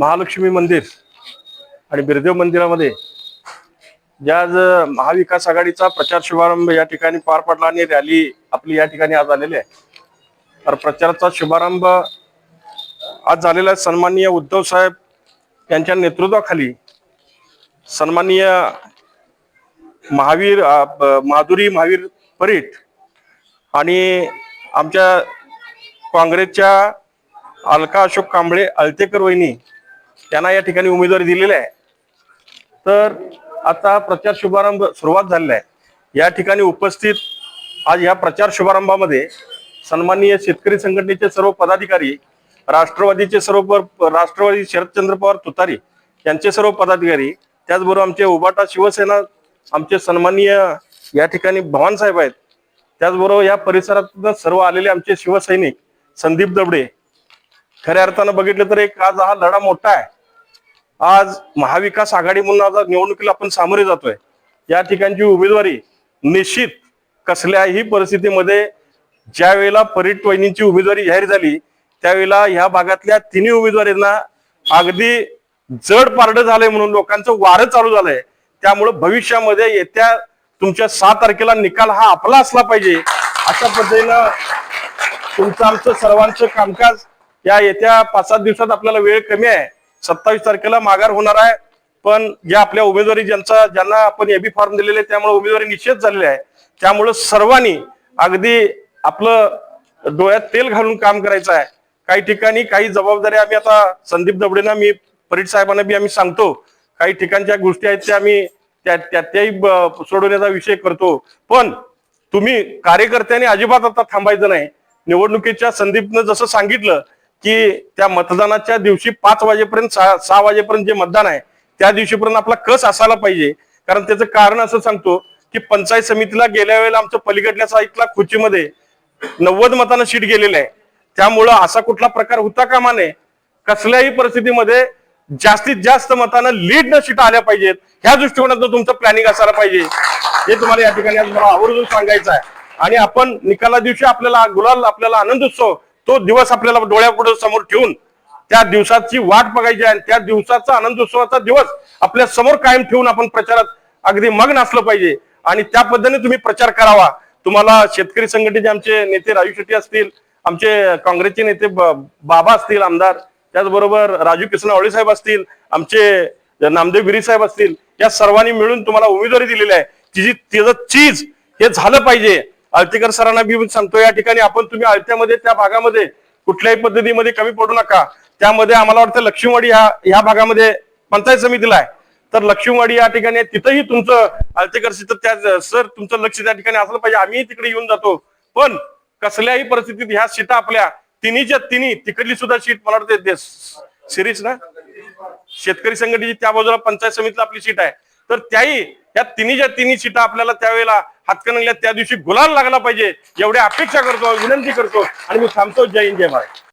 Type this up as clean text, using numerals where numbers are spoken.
महालक्ष्मी मंदिर आणि बिरदेव मंदिरामध्ये ज्या आज महाविकास आघाडीचा प्रचार शुभारंभ या ठिकाणी पार पडला आणि रॅली आपली या ठिकाणी आज आलेली आहे। तर प्रचाराचा शुभारंभ आज झालेला आहे। सन्माननीय उद्धव साहेब यांच्या नेतृत्वाखाली सन्माननीय माधुरी महावीर परीट आणि आमच्या काँग्रेसच्या अलका अशोक कांबळे अळतेकर वहिनी यांना या ठिकाणी उमेदवारी दिलेली आहे। तर आता प्रचार शुभारंभ सुरुवात झालेला आहे। या ठिकाणी उपस्थित आज या प्रचार शुभारंभामध्ये सन्माननीय शेतकरी संघटनेचे सर्व पदाधिकारी, राष्ट्रवादीचे राष्ट्रवादी शरदचंद्र पवार तुतारी यांचे सर्व पदाधिकारी, त्याचबरोबर आमचे उबाटा शिवसेना आमचे सन्माननीय या ठिकाणी भवान साहेब आहेत, त्याचबरोबर या परिसरातून सर्व आलेले आमचे शिवसैनिक संदीप दबडे। खऱ्या अर्थानं बघितलं तर एक आज हा लढा मोठा आहे। आज महाविकास आघाडी म्हणून आज निवडणुकीला आपण सामोरे जातोय। या ठिकाणची उमेदवारी निश्चित कसल्याही परिस्थितीमध्ये ज्या वेळेला परीट वहिनींची उमेदवारी जाहीर झाली त्यावेळेला ह्या भागातल्या तिन्ही उमेदवारांना अगदी जड पारडं झालंय म्हणून लोकांचं वारं चालू झालंय। त्यामुळे भविष्यामध्ये येत्या तुमच्या 6 तारखेला निकाल हा आपला असला पाहिजे अशा पद्धतीनं तुमचं आमचं सर्वांचं कामकाज या येत्या 5-7 दिवसात आपल्याला वेळ कमी आहे। 27 तारखेला माघार होणार आहे, पण ज्या आपल्या उमेदवारी ज्यांना आपण एबी फॉर्म दिलेले त्यामुळे उमेदवारी निश्चित झालेली आहे। त्यामुळे सर्वांनी अगदी आपलं डोळ्यात तेल घालून काम करायचं आहे। काही ठिकाणी काही जबाबदारी आम्ही आता संदीप दबडेंना, मी परीट साहेबांना बी आम्ही सांगतो, काही ठिकाणच्या गोष्टी आहेत त्या आम्ही त्याही सोडवण्याचा विषय करतो। पण तुम्ही कार्यकर्त्यांनी अजिबात आता थांबायचं नाही। निवडणुकीच्या संदीपनं जसं सांगितलं की त्या मतदानाच्या दिवशी 5 वाजेपर्यंत 6 वाजेपर्यंत जे मतदान आहे त्या दिवशीपर्यंत आपला कस असायला पाहिजे। कारण त्याचं कारण असं सांगतो की पंचायत समितीला गेल्या वेळेला आमचं पलीकडल्या साईडला खुर्चीमध्ये 90 मतांना सीट गेलेलं आहे। त्यामुळं असा कुठला प्रकार होता कामा नये। कसल्याही परिस्थितीमध्ये जास्तीत जास्त मतांना लीड न सीट आल्या पाहिजेत, ह्या दृष्टिकोनातून तुमचं प्लॅनिंग असायला पाहिजे हे तुम्हाला या ठिकाणी आज मला आवर्जून सांगायचं आहे। आणि आपण निकाला दिवशी आपल्याला गुलाल, आपल्याला आनंद उत्सव, तो दिवस आपल्याला डोळ्यापुढे समोर ठेवून त्या दिवसाची वाट बघायची आहे। त्या दिवसाचा आनंद उत्सवाचा दिवस आपल्या समोर कायम ठेवून आपण प्रचारात अगदी मग्न असलं पाहिजे आणि त्या पद्धतीने तुम्ही प्रचार करावा। तुम्हाला शेतकरी संघटनेचे आमचे नेते राजू शेट्टी असतील, आमचे काँग्रेसचे नेते बाबा असतील आमदार, त्याचबरोबर राजू किसन आवळे साहेब असतील, आमचे नामदेव गिरी साहेब असतील, या सर्वांनी मिळून तुम्हाला उमेदवारी दिलेली आहे। तिचं चीज हे झालं पाहिजे। अळतेकर सरांना बी सांगतो या ठिकाणी आपण तुम्ही अळत्यामध्ये त्या भागामध्ये कुठल्याही पद्धतीमध्ये कमी पडू नका। त्यामध्ये आम्हाला वाटतं लक्ष्मीवाडी ह्या भागामध्ये पंचायत समितीला आहे, तर लक्ष्मीवाडी या ठिकाणी तिथंही तुमचं अळतेकर सर तुमचं लक्ष त्या ठिकाणी असलं पाहिजे। आम्ही तिकडे येऊन जातो, पण कसल्याही परिस्थितीत ह्या सीटा आपल्या तिन्हीच्या तिन्ही, तिकडली सुद्धा सीट मला वाटतं सिरीज ना शेतकरी संघटनेची त्या बाजूला पंचायत समितीला आपली सीट आहे, तर त्याही या तिन्हीच्या तिन्ही सीटा आपल्याला त्यावेळेला हातकणंगल्यात त्या दिवशी गुलाल लागला पाहिजे एवढी अपेक्षा करतो, विनंती करतो आणि मी थांबतो। जय हिंद, जय महाराष्ट्र।